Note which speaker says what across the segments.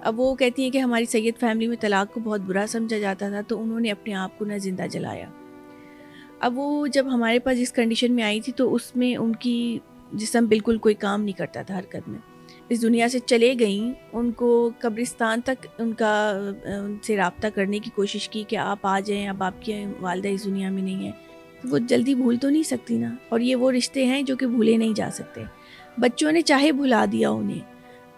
Speaker 1: اب وہ کہتی ہیں کہ ہماری سید فیملی میں طلاق کو بہت برا سمجھا جاتا تھا تو انہوں نے اپنے آپ کو نہ زندہ جلایا. اب وہ جب ہمارے پاس اس کنڈیشن میں آئی تھی تو اس میں ان کی جسم بالکل کوئی کام نہیں کرتا تھا حرکت میں. اس دنیا سے چلے گئیں. ان کو قبرستان تک ان سے رابطہ کرنے کی کوشش کی کہ آپ آ جائیں, اب آپ کی والدہ اس دنیا میں نہیں ہے. وہ جلدی بھول تو نہیں سکتی نا, اور یہ وہ رشتے ہیں جو کہ بھولے نہیں جا سکتے. بچوں نے چاہے بھلا دیا انہیں,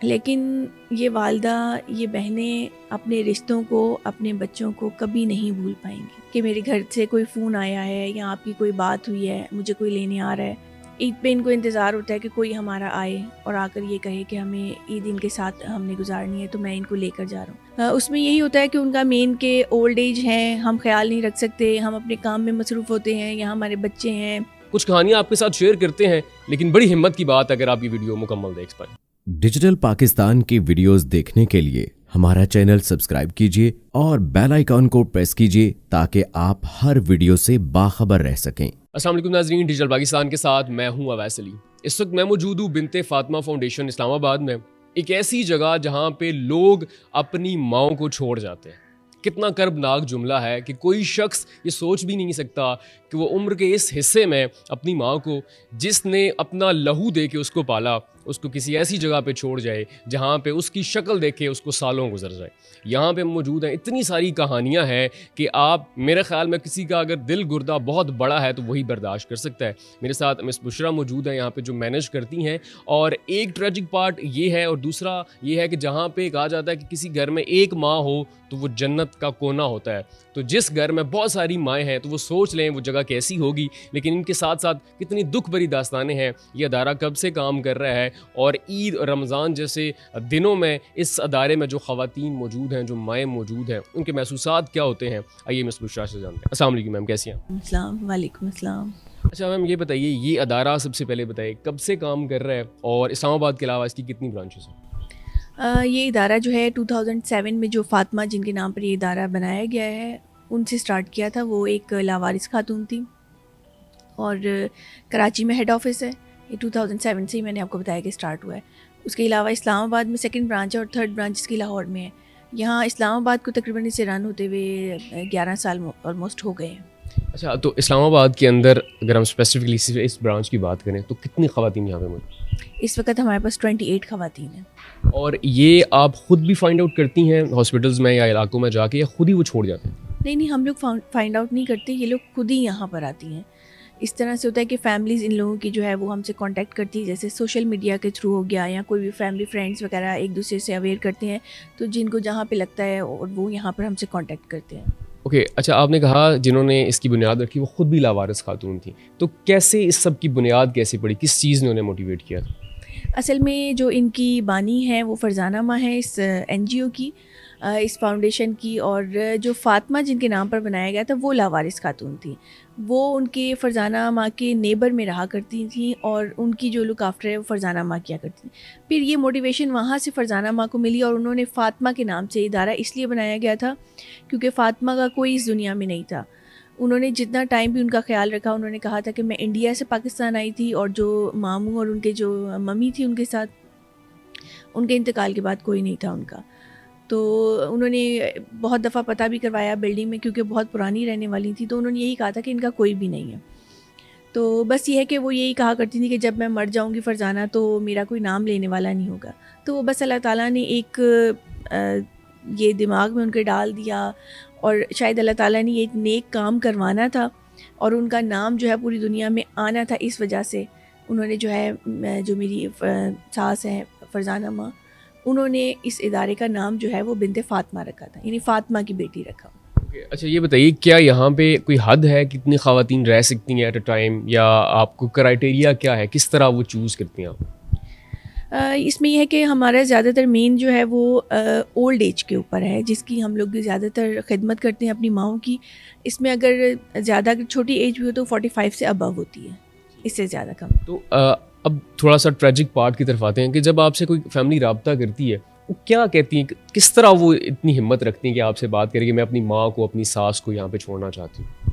Speaker 1: لیکن یہ والدہ, یہ بہنیں اپنے رشتوں کو, اپنے بچوں کو کبھی نہیں بھول پائیں گی. کہ میرے گھر سے کوئی فون آیا ہے یا آپ کی کوئی بات ہوئی ہے, مجھے کوئی لینے آ رہا ہے. عید پہ ان کو انتظار ہوتا ہے کہ کوئی ہمارا آئے اور آ کر یہ کہے کہ ہمیں عید ان کے ساتھ ہم نے گزارنی ہے تو میں ان کو لے کر جا رہا ہوں. اس میں یہی ہوتا ہے کہ ان کا مین کہ اولڈ ایج ہیں, ہم خیال نہیں رکھ سکتے, ہم اپنے کام میں مصروف ہوتے ہیں, یا ہمارے بچے ہیں.
Speaker 2: کچھ کہانیاں آپ کے ساتھ شیئر کرتے ہیں, لیکن بڑی ہمت کی بات اگر آپ یہ ویڈیو مکمل دیکھ پائیں.
Speaker 3: ڈیجیٹل پاکستان کی ویڈیوز دیکھنے کے لیے ہمارا چینل سبسکرائب کیجیے اور بیل آئیکن کو پریس کیجیے تاکہ آپ ہر ویڈیو سے باخبر رہ سکیں.
Speaker 2: السلام علیکم ناظرین, ڈیجیٹل پاکستان کے ساتھ میں ہوں اویس علی. اس وقت میں موجود ہوں بنت فاطمہ فاؤنڈیشن اسلام آباد میں, ایک ایسی جگہ جہاں پہ لوگ اپنی ماؤں کو چھوڑ جاتے ہیں. کتنا کربناک جملہ ہے کہ کوئی شخص یہ سوچ بھی نہیں سکتا کہ وہ عمر کے اس حصے میں اپنی ماں کو, جس نے اپنا لہو دے کے اس کو پالا, اس کو کسی ایسی جگہ پہ چھوڑ جائے جہاں پہ اس کی شکل دیکھے اس کو سالوں گزر جائے. یہاں پہ موجود ہیں اتنی ساری کہانیاں ہیں کہ آپ, میرے خیال میں کسی کا اگر دل گردہ بہت بڑا ہے تو وہی برداشت کر سکتا ہے. میرے ساتھ مس بشرا موجود ہیں یہاں پہ جو مینیج کرتی ہیں, اور ایک ٹریجک پارٹ یہ ہے اور دوسرا یہ ہے کہ جہاں پہ کہا جاتا ہے کہ کسی گھر میں ایک ماں ہو تو وہ جنت کا کونا ہوتا ہے. تو جس گھر میں بہت ساری مائیں ہیں تو وہ سوچ لیں وہ جگہ کیسی ہوگی. لیکن ان کے ساتھ ساتھ کتنی دکھ بھری داستانیں ہیں. یہ ادارہ کب سے کام کر رہا ہے, اور عید اور رمضان جیسے دنوں میں اس ادارے میں جو خواتین موجود ہیں, جو مائیں موجود ہیں, ان کے محسوسات کیا ہوتے ہیں, آئیے مس بشرا سے جانتے ہیں. السلام علیکم میم, کیسی ہیں؟
Speaker 1: السلام وعلیکم السلام.
Speaker 2: اچھا میم, یہ بتائیے یہ ادارہ سب سے پہلے بتائیے کب سے کام کر رہا ہے, اور اسلام آباد کے علاوہ اس کی کتنی برانچز ہیں؟
Speaker 1: یہ ادارہ جو ہے 2007 میں جو فاطمہ جن کے نام پر یہ ادارہ بنایا گیا ہے ان سے سٹارٹ کیا تھا. وہ ایک لاوارث خاتون تھی اور کراچی میں ہیڈ آفس ہے. یہ 2007 سے ہی میں نے آپ کو بتایا کہ سٹارٹ ہوا ہے. اس کے علاوہ اسلام آباد میں سیکنڈ برانچ ہے اور تھرڈ برانچ اس کی لاہور میں ہے. یہاں اسلام آباد کو تقریباً اسے رن ہوتے ہوئے 11 سال آلموسٹ ہو گئے ہیں.
Speaker 2: اچھا, تو اسلام آباد کے اندر اگر ہم اسپیسیفکلی اس برانچ کی بات کریں تو کتنی خواتین یہاں پہ موجود ہیں؟
Speaker 1: اس وقت ہمارے پاس 28 خواتین ہیں.
Speaker 2: اور یہ آپ خود بھی فائنڈ آؤٹ کرتی ہیں ہاسپٹلز میں یا علاقوں میں جا کے, یا خود ہی وہ چھوڑ جاتے ہیں؟
Speaker 1: نہیں, ہم لوگ فائنڈ آؤٹ نہیں کرتے, یہ لوگ خود ہی یہاں پر آتی ہیں. اس طرح سے ہوتا ہے کہ فیملیز ان لوگوں کی جو ہے وہ ہم سے کانٹیکٹ کرتی ہے, جیسے سوشل میڈیا کے تھرو ہو گیا, یا کوئی بھی فیملی فرینڈس وغیرہ ایک دوسرے سے اویئر کرتے ہیں, تو جن کو جہاں پہ لگتا ہے اور وہ یہاں پر ہم سے کانٹیکٹ کرتے ہیں.
Speaker 2: اوکے, اچھا, آپ نے کہا جنہوں نے اس کی بنیاد رکھی وہ خود بھی لاوارث خاتون تھیں, تو کیسے اس سب کی بنیاد کیسے پڑی, کس چیز نے انہیں موٹیویٹ کیا تھا؟
Speaker 1: اصل میں جو ان کی بانی ہیں وہ فرزانہ ماں ہیں اس NGO کی, اس فاؤنڈیشن کی, اور جو فاطمہ جن کے نام پر بنایا گیا تھا وہ لاوارث خاتون تھیں. وہ ان کے فرزانہ ماں کے نیبر میں رہا کرتی تھیں اور ان کی جو لک آفٹر ہے وہ فرزانہ ماں کیا کرتی تھیں. پھر یہ موٹیویشن وہاں سے فرزانہ ماں کو ملی اور انہوں نے فاطمہ کے نام سے ادارہ اس لیے بنایا گیا تھا کیونکہ فاطمہ کا کوئی اس دنیا میں نہیں تھا. انہوں نے جتنا ٹائم بھی ان کا خیال رکھا, انہوں نے کہا تھا کہ میں انڈیا سے پاکستان آئی تھی اور جو ماموں اور ان کے جو ممی تھی ان کے ساتھ, ان کے انتقال کے بعد کوئی نہیں تھا ان کا. تو انہوں نے بہت دفعہ پتہ بھی کروایا بلڈنگ میں کیونکہ بہت پرانی رہنے والی تھی, تو انہوں نے یہی کہا تھا کہ ان کا کوئی بھی نہیں ہے. تو بس یہ ہے کہ وہ یہی کہا کرتی تھی کہ جب میں مر جاؤں گی فرزانہ تو میرا کوئی نام لینے والا نہیں ہوگا. تو بس اللہ تعالیٰ نے ایک یہ دماغ میں ان کے ڈال دیا, اور شاید اللہ تعالیٰ نے یہ ایک نیک کام کروانا تھا اور ان کا نام جو ہے پوری دنیا میں آنا تھا. اس وجہ سے انہوں نے جو ہے, جو میری ساس ہیں فرزانہ ماں, انہوں نے اس ادارے کا نام جو ہے وہ بنت فاطمہ رکھا تھا, یعنی فاطمہ کی بیٹی رکھا.
Speaker 2: اچھا, یہ بتائیے کیا یہاں پہ کوئی حد ہے کتنی خواتین رہ سکتی ہیں ایٹ اے ٹائم, یا آپ کو کرائیٹیریا کیا ہے, کس طرح وہ چوز کرتی ہیں آپ؟
Speaker 1: اس میں یہ ہے کہ ہمارا زیادہ تر مین جو ہے وہ اولڈ ایج کے اوپر ہے, جس کی ہم لوگ زیادہ تر خدمت کرتے ہیں اپنی ماؤں کی. اس میں اگر زیادہ چھوٹی ایج بھی ہو تو 45 سے ابو ہوتی ہے, اس سے زیادہ کم.
Speaker 2: تو اب تھوڑا سا ٹریجک پارٹ کی طرف آتے ہیں کہ جب آپ سے کوئی فیملی رابطہ کرتی ہے وہ کیا کہتی ہیں, کس طرح وہ اتنی ہمت رکھتی ہیں کہ آپ سے بات کریں کہ میں اپنی ماں کو, اپنی ساس کو یہاں پہ چھوڑنا چاہتی ہوں؟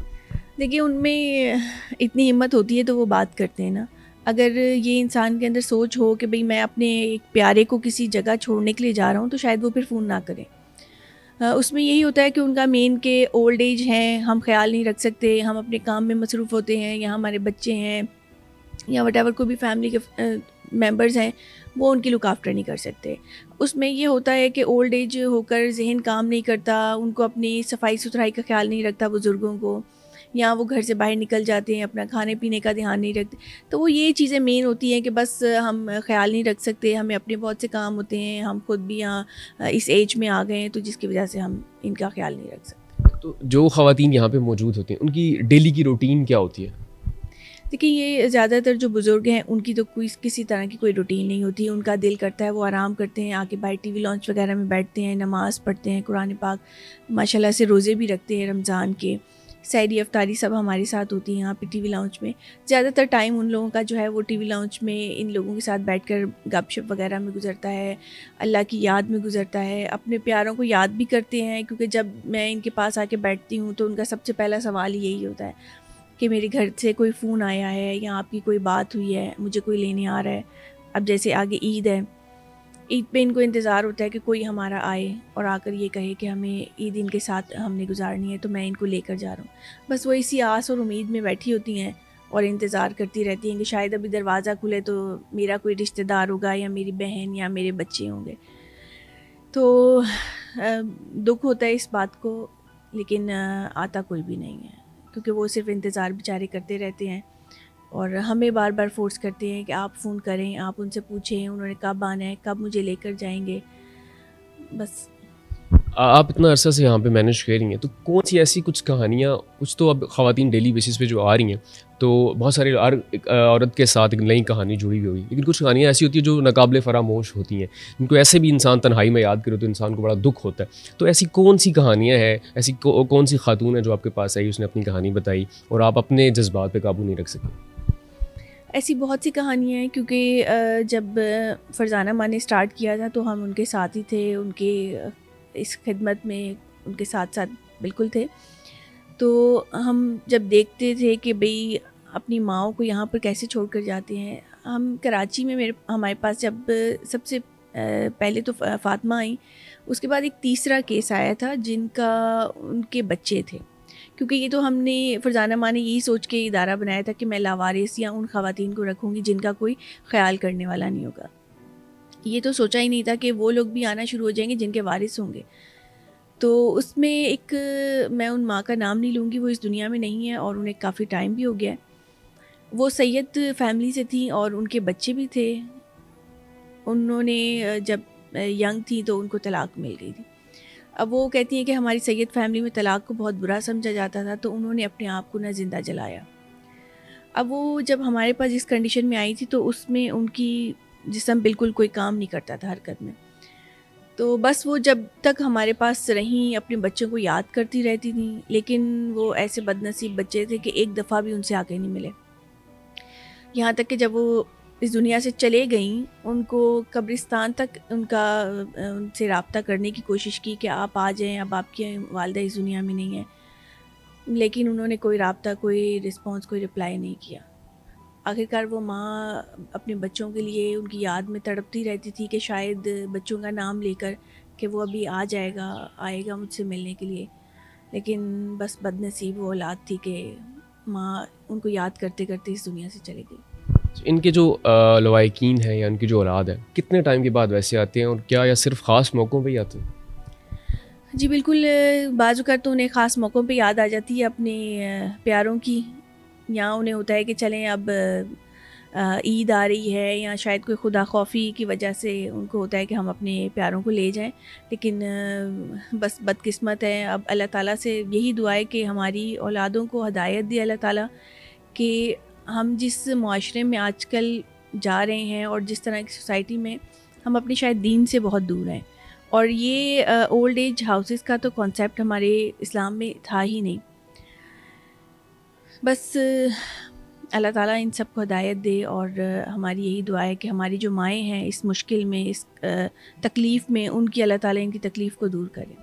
Speaker 1: دیکھیے, ان میں اتنی ہمت ہوتی ہے تو وہ بات کرتے ہیں نا. اگر یہ انسان کے اندر سوچ ہو کہ بھئی میں اپنے ایک پیارے کو کسی جگہ چھوڑنے کے لیے جا رہا ہوں تو شاید وہ پھر فون نہ کرے. اس میں یہی ہوتا ہے کہ ان کا مین کہ اولڈ ایج ہیں, ہم خیال نہیں رکھ سکتے, ہم اپنے کام میں مصروف ہوتے ہیں, یا ہمارے بچے ہیں یا وٹ ایور کوئی بھی فیملی کے ممبرز ہیں وہ ان کی لک آفٹر نہیں کر سکتے. اس میں یہ ہوتا ہے کہ اولڈ ایج ہو کر ذہن کام نہیں کرتا, ان کو اپنی صفائی ستھرائی کا خیال نہیں رکھتا بزرگوں کو, یا وہ گھر سے باہر نکل جاتے ہیں, اپنا کھانے پینے کا دھیان نہیں رکھتے. تو وہ یہ چیزیں مین ہوتی ہیں کہ بس ہم خیال نہیں رکھ سکتے, ہمیں اپنے بہت سے کام ہوتے ہیں, ہم خود بھی یہاں اس ایج میں آ گئے ہیں تو جس کی وجہ سے ہم ان کا خیال نہیں رکھ سکتے.
Speaker 2: تو جو خواتین یہاں پہ موجود ہوتی ہیں ان کی ڈیلی کی روٹین کیا ہوتی ہے؟
Speaker 1: دیکھیں یہ زیادہ تر جو بزرگ ہیں ان کی تو کوئی کسی طرح کی کوئی روٹین نہیں ہوتی. ان کا دل کرتا ہے وہ آرام کرتے ہیں, آ کے باہر ٹی وی لانچ وغیرہ میں بیٹھتے ہیں, نماز پڑھتے ہیں, قرآن پاک ماشاءاللہ سے روزے بھی رکھتے ہیں رمضان کے, سحری افطاری سب ہمارے ساتھ ہوتی ہیں یہاں پہ ٹی وی لاؤنج میں. زیادہ تر ٹائم ان لوگوں کا جو ہے وہ ٹی وی لاؤنج میں ان لوگوں کے ساتھ بیٹھ کر گپ شپ وغیرہ میں گزرتا ہے, اللہ کی یاد میں گزرتا ہے, اپنے پیاروں کو یاد بھی کرتے ہیں. کیونکہ جب میں ان کے پاس آ کے بیٹھتی ہوں تو ان کا سب سے پہلا سوال یہی ہوتا ہے کہ میرے گھر سے کوئی فون آیا ہے یا آپ کی کوئی بات ہوئی ہے, مجھے کوئی لینے آ رہا ہے. اب جیسے آگے عید ہے, عید پہ ان کو انتظار ہوتا ہے کہ کوئی ہمارا آئے اور آ کر یہ کہے کہ ہمیں عید ان کے ساتھ ہم نے گزارنی ہے تو میں ان کو لے کر جا رہا ہوں. بس وہ اسی آس اور امید میں بیٹھی ہوتی ہیں اور انتظار کرتی رہتی ہیں کہ شاید ابھی دروازہ کھلے تو میرا کوئی رشتہ دار ہوگا یا میری بہن یا میرے بچے ہوں گے. تو دکھ ہوتا ہے اس بات کو, لیکن آتا کوئی بھی نہیں ہے کیونکہ وہ صرف انتظار بیچارے کرتے رہتے ہیں اور ہمیں بار بار فورس کرتے ہیں کہ آپ فون کریں, آپ ان سے پوچھیں انہوں نے کب آنا ہے, کب مجھے لے کر جائیں گے. بس
Speaker 2: آپ اتنا عرصہ سے یہاں پہ مینیج کر رہی ہیں تو کون سی ایسی کچھ کہانیاں, کچھ تو اب خواتین ڈیلی بیسس پہ جو آ رہی ہیں تو بہت سارے ہر ایک عورت کے ساتھ ایک نئی کہانی جڑی ہوئی ہوئی, لیکن کچھ کہانیاں ایسی ہوتی ہیں جو ناقابل فراموش ہوتی ہیں, ان کو ایسے بھی انسان تنہائی میں یاد کرے تو انسان کو بڑا دکھ ہوتا ہے. تو ایسی کون سی کہانیاں ہیں, ایسی کون سی خاتون ہے جو آپ کے پاس آئی, اس نے اپنی کہانی بتائی اور آپ اپنے جذبات پہ قابو نہیں رکھ سکے؟
Speaker 1: ایسی بہت سی کہانیاں ہیں کیونکہ جب فرزانہ ماں نے اسٹارٹ کیا تھا تو ہم ان کے ساتھ ہی تھے, ان کے اس خدمت میں ان کے ساتھ ساتھ بالکل تھے. تو ہم جب دیکھتے تھے کہ بھئی اپنی ماؤں کو یہاں پر کیسے چھوڑ کر جاتے ہیں. ہم کراچی میں ہمارے پاس جب سب سے پہلے تو فاطمہ آئیں, اس کے بعد ایک تیسرا کیس آیا تھا جن کا ان کے بچے تھے. کیونکہ یہ تو ہم نے فرزانہ ماں نے یہی سوچ کے ادارہ بنایا تھا کہ میں لاوارث یا ان خواتین کو رکھوں گی جن کا کوئی خیال کرنے والا نہیں ہوگا. یہ تو سوچا ہی نہیں تھا کہ وہ لوگ بھی آنا شروع ہو جائیں گے جن کے وارث ہوں گے. تو اس میں ایک میں ان ماں کا نام نہیں لوں گی, وہ اس دنیا میں نہیں ہے اور انہیں کافی ٹائم بھی ہو گیا ہے. وہ سید فیملی سے تھیں اور ان کے بچے بھی تھے. انہوں نے جب ینگ تھی تو ان کو طلاق مل گئی تھی. اب وہ کہتی ہیں کہ ہماری سید فیملی میں طلاق کو بہت برا سمجھا جاتا تھا تو انہوں نے اپنے آپ کو نہ زندہ جلایا. اب وہ جب ہمارے پاس اس کنڈیشن میں آئی تھی تو اس میں ان کی جسم بالکل کوئی کام نہیں کرتا تھا حرکت میں. تو بس وہ جب تک ہمارے پاس رہیں اپنے بچوں کو یاد کرتی رہتی تھیں, لیکن وہ ایسے بد نصیب بچے تھے کہ ایک دفعہ بھی ان سے آگے نہیں ملے. یہاں تک کہ جب وہ اس دنیا سے چلے گئیں ان کو قبرستان تک ان سے رابطہ کرنے کی کوشش کی کہ آپ آ جائیں, اب آپ کی والدہ اس دنیا میں نہیں ہے, لیکن انہوں نے کوئی رابطہ, کوئی رسپانس, کوئی رپلائی نہیں کیا. آخرکار وہ ماں اپنے بچوں کے لیے ان کی یاد میں تڑپتی رہتی تھی کہ شاید بچوں کا نام لے کر کہ وہ ابھی آئے گا مجھ سے ملنے کے لیے. لیکن بس بد نصیب وہ اولاد تھی کہ ماں ان کو یاد کرتے کرتے اس دنیا سے چلی گئی.
Speaker 2: ان کے جو لوائقین ہیں یا ان کی جو اولاد ہے کتنے ٹائم کے بعد ویسے آتے ہیں, اور کیا یا صرف خاص موقعوں پہ ہی آتے ہیں؟
Speaker 1: جی بالکل, بعض اوقات تو انہیں خاص موقعوں پہ یاد آ جاتی ہے اپنے پیاروں کی, یا انہیں ہوتا ہے کہ چلیں اب عید آ رہی ہے, یا شاید کوئی خدا خوفی کی وجہ سے ان کو ہوتا ہے کہ ہم اپنے پیاروں کو لے جائیں. لیکن بس بدقسمت ہے, اب اللہ تعالیٰ سے یہی دعا ہے کہ ہماری اولادوں کو ہدایت دے اللہ تعالیٰ کہ ہم جس معاشرے میں آج کل جا رہے ہیں اور جس طرح کی سوسائٹی میں ہم اپنے شاید دین سے بہت دور ہیں. اور یہ اولڈ ایج ہاؤسز کا تو کانسیپٹ ہمارے اسلام میں تھا ہی نہیں. بس اللہ تعالیٰ ان سب کو ہدایت دے, اور ہماری یہی دعا ہے کہ ہماری جو مائیں ہیں اس مشکل میں, اس تکلیف میں, ان کی اللہ تعالیٰ ان کی تکلیف کو دور کرے.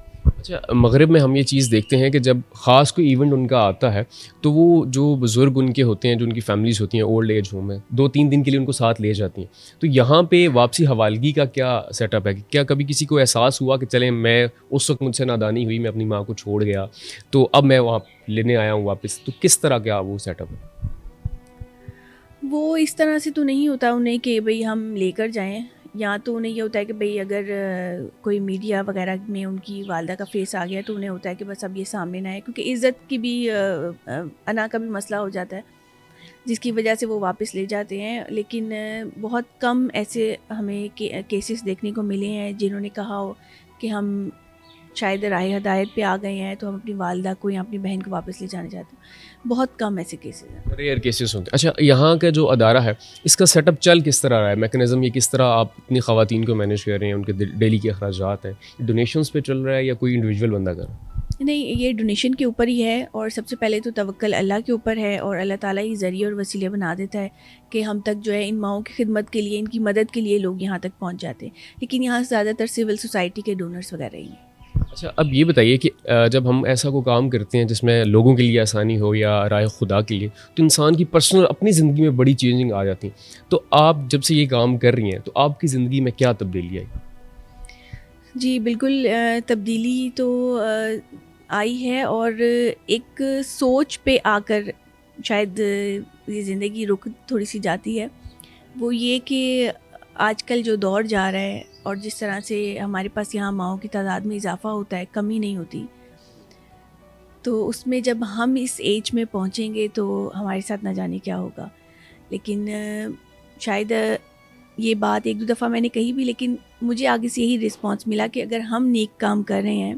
Speaker 2: اچھا، مغرب میں ہم یہ چیز دیکھتے ہیں کہ جب خاص کوئی ایونٹ ان کا آتا ہے تو وہ جو بزرگ ان کے ہوتے ہیں، جو ان کی فیملیز ہوتی ہیں اولڈ ایج ہوم میں، 2-3 دن کے لیے ان کو ساتھ لے جاتی ہیں. تو یہاں پہ واپسی حوالگی کا کیا سیٹ اپ ہے؟ کیا کبھی کسی کو احساس ہوا کہ چلیں میں اس وقت مجھ سے نادانی ہوئی، میں اپنی ماں کو چھوڑ گیا تو اب میں وہاں لینے آیا ہوں واپس، تو کس طرح کیا وہ سیٹ اپ ہے؟
Speaker 1: وہ اس طرح سے تو نہیں ہوتا انہیں کہ بھئی ہم لے کر جائیں، یا تو انہیں یہ ہوتا ہے کہ بھئی اگر کوئی میڈیا وغیرہ میں ان کی والدہ کا فیس آ گیا تو انہیں ہوتا ہے کہ بس اب یہ سامنے نہ آئے، کیونکہ عزت کی بھی انا کا بھی مسئلہ ہو جاتا ہے، جس کی وجہ سے وہ واپس لے جاتے ہیں. لیکن بہت کم ایسے ہمیں کیسز دیکھنے کو ملے ہیں جنہوں نے کہا ہو کہ ہم شاید راہ ہدایت پہ آ گئے ہیں تو ہم اپنی والدہ کو یا اپنی بہن کو واپس لے جانا چاہتے ہیں. بہت کم ایسے کیسز ہیں،
Speaker 2: ریئر کیسز ہوتے ہیں. اچھا، یہاں کا جو ادارہ ہے اس کا سیٹ اپ چل کس طرح رہا ہے؟ میکنزم یہ کس طرح آپ اتنی خواتین کو مینیج کر رہے ہیں، ان کے ڈیلی کے اخراجات ہیں، ڈونیشنز پہ چل رہا ہے یا کوئی انڈیویجول بندہ کر رہا ہے؟
Speaker 1: نہیں، یہ ڈونیشن کے اوپر ہی ہے، اور سب سے پہلے تو توکل اللہ کے اوپر ہے، اور اللہ تعالیٰ ہی ذریعے اور وسیلے بنا دیتا ہے کہ ہم تک جو ہے ان ماؤں کی خدمت کے لیے، ان کی مدد کے لیے لوگ یہاں تک پہنچ جاتے ہیں. لیکن یہاں زیادہ تر سول سوسائٹی کے ڈونرز وغیرہ ہی ہیں.
Speaker 2: اچھا، اب یہ بتائیے کہ جب ہم ایسا کوئی کام کرتے ہیں جس میں لوگوں کے لیے آسانی ہو یا رائے خدا کے لیے، تو انسان کی پرسنل اپنی زندگی میں بڑی چینجنگ آ جاتی ہیں. تو آپ جب سے یہ کام کر رہی ہیں تو آپ کی زندگی میں کیا تبدیلی آئی؟
Speaker 1: جی بالکل، تبدیلی تو آئی ہے، اور ایک سوچ پہ آ کر شاید یہ زندگی رک تھوڑی سی جاتی ہے. وہ یہ کہ آج کل جو دور جا رہا ہے اور جس طرح سے ہمارے پاس یہاں ماؤں کی تعداد میں اضافہ ہوتا ہے، کمی نہیں ہوتی، تو اس میں جب ہم اس ایج میں پہنچیں گے تو ہمارے ساتھ نہ جانے کیا ہوگا. لیکن شاید یہ بات ایک دو دفعہ میں نے کہی بھی، لیکن مجھے آگے سے یہی رسپانس ملا کہ اگر ہم نیک کام کر رہے ہیں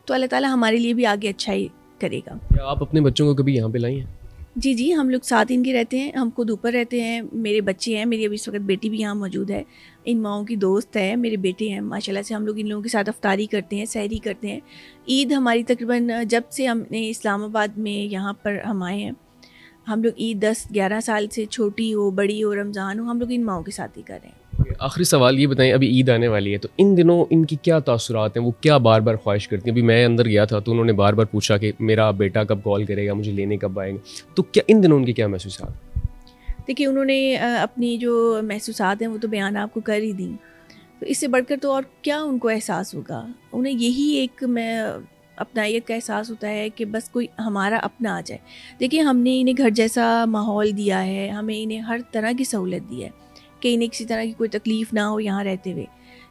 Speaker 1: تو اللہ تعالیٰ ہمارے لیے بھی آگے اچھا ہی کرے گا.
Speaker 2: کیا آپ اپنے بچوں کو کبھی یہاں پہ لائی ہیں؟
Speaker 1: جی ہم لوگ ساتھ ان کے رہتے ہیں، ہم خود اوپر رہتے ہیں. میرے بچے ہیں، میری ابھی اس وقت بیٹی بھی یہاں موجود ہے، ان ماؤں کی دوست ہے، میرے بیٹے ہیں. ماشاء اللہ سے ہم لوگ ان لوگوں کے ساتھ افطاری کرتے ہیں، سحری کرتے ہیں. عید ہماری تقریباً جب سے ہم نے اسلام آباد میں یہاں پر ہم آئے ہیں، ہم لوگ عید 10-11 سال سے، چھوٹی ہو بڑی ہو رمضان ہو، ہم لوگ ان ماؤں کے ساتھ ہی کر رہے ہیں.
Speaker 2: آخری سوال یہ بتائیں، ابھی عید آنے والی ہے تو ان دنوں ان کی کیا تاثرات ہیں؟ وہ کیا بار بار خواہش کرتی ہیں؟ ابھی میں اندر گیا تھا تو انہوں نے بار بار پوچھا کہ میرا بیٹا کب کال کرے گا، مجھے لینے کب آئے گا. تو کیا ان دنوں ان کے کیا محسوسات؟
Speaker 1: دیکھیے، انہوں نے اپنی جو محسوسات ہیں وہ تو بیان آپ کو کر ہی دیں، تو اس سے بڑھ کر تو اور کیا ان کو احساس ہوگا. انہیں یہی ایک اپنا ایک احساس ہوتا ہے کہ بس کوئی ہمارا اپنا آ جائے. دیکھیے، ہم نے انہیں گھر جیسا ماحول دیا ہے، ہمیں انہیں ہر طرح کی سہولت دی ہے کہ انہیں کسی طرح کی کوئی تکلیف نہ ہو یہاں رہتے ہوئے.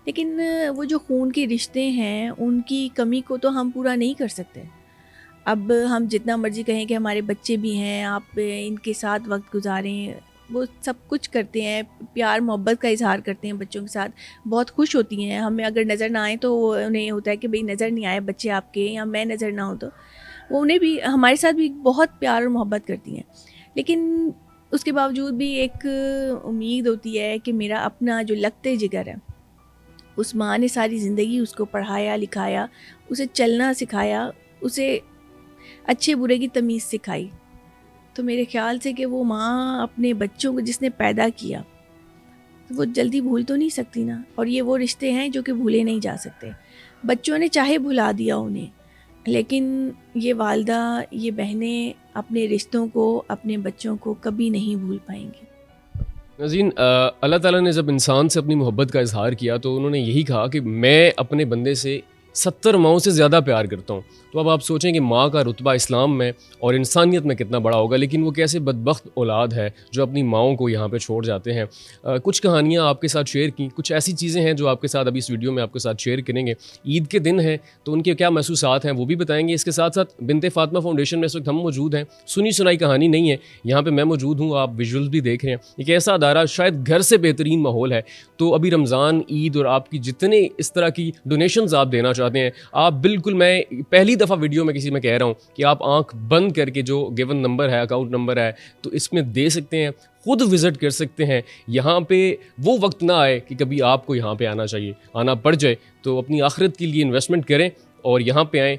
Speaker 1: لیکن وہ جو خون کے رشتے ہیں ان کی کمی کو تو ہم پورا نہیں کر سکتے. اب ہم جتنا مرضی کہیں کہ ہمارے بچے بھی ہیں، آپ ان کے ساتھ وقت گزاریں، وہ سب کچھ کرتے ہیں، پیار محبت کا اظہار کرتے ہیں بچوں کے ساتھ، بہت خوش ہوتی ہیں. ہمیں اگر نظر نہ آئیں تو انہیں ہوتا ہے کہ بھئی نظر نہیں آئے بچے آپ کے، یا میں نظر نہ ہوں تو وہ انہیں بھی ہمارے ساتھ بھی بہت پیار اور محبت کرتی ہیں. لیکن اس کے باوجود بھی ایک امید ہوتی ہے کہ میرا اپنا جو لگتے جگر ہے، اس ماں نے ساری زندگی اس کو پڑھایا لکھایا، اسے چلنا سکھایا، اسے اچھے برے کی تمیز سکھائی. تو میرے خیال سے کہ وہ ماں اپنے بچوں کو جس نے پیدا کیا تو وہ جلدی بھول تو نہیں سکتی نا. اور یہ وہ رشتے ہیں جو کہ بھولے نہیں جا سکتے. بچوں نے چاہے بھلا دیا انہیں، لیکن یہ والدہ، یہ بہنیں اپنے رشتوں کو، اپنے بچوں کو کبھی نہیں بھول پائیں گی.
Speaker 2: ناظرین، اللہ تعالیٰ نے جب انسان سے اپنی محبت کا اظہار کیا تو انہوں نے یہی کہا کہ میں اپنے بندے سے 70 ماؤں سے زیادہ پیار کرتا ہوں. تو اب آپ سوچیں کہ ماں کا رتبہ اسلام میں اور انسانیت میں کتنا بڑا ہوگا، لیکن وہ کیسے بدبخت اولاد ہے جو اپنی ماؤں کو یہاں پہ چھوڑ جاتے ہیں. کچھ کہانیاں آپ کے ساتھ شیئر کی، کچھ ایسی چیزیں ہیں جو آپ کے ساتھ ابھی اس ویڈیو میں آپ کے ساتھ شیئر کریں گے. عید کے دن ہیں تو ان کے کیا محسوسات ہیں وہ بھی بتائیں گے. اس کے ساتھ ساتھ بنت فاطمہ فاؤنڈیشن میں اس وقت ہم موجود ہیں. سنی سنائی کہانی نہیں ہے، یہاں پہ میں موجود ہوں، آپ ویژولز بھی دیکھ رہے ہیں. ایک ایسا ادارہ، شاید گھر سے بہترین ماحول ہے. تو ابھی رمضان، عید اور آپ کی جتنے اس طرح کی ڈونیشنز آپ دینا چاہتے ہیں، آپ بالکل، میں پہلی دفعہ ویڈیو میں کسی میں کہہ رہا ہوں کہ آپ آنکھ بند کر کے جو گیون نمبر ہے، اکاؤنٹ نمبر ہے، تو اس میں دے سکتے ہیں، خود وزٹ کر سکتے ہیں. یہاں پہ وہ وقت نہ آئے کہ کبھی آپ کو یہاں پہ آنا چاہیے، آنا پڑ جائے. تو اپنی آخرت کے لیے انویسٹمنٹ کریں اور یہاں پہ آئیں.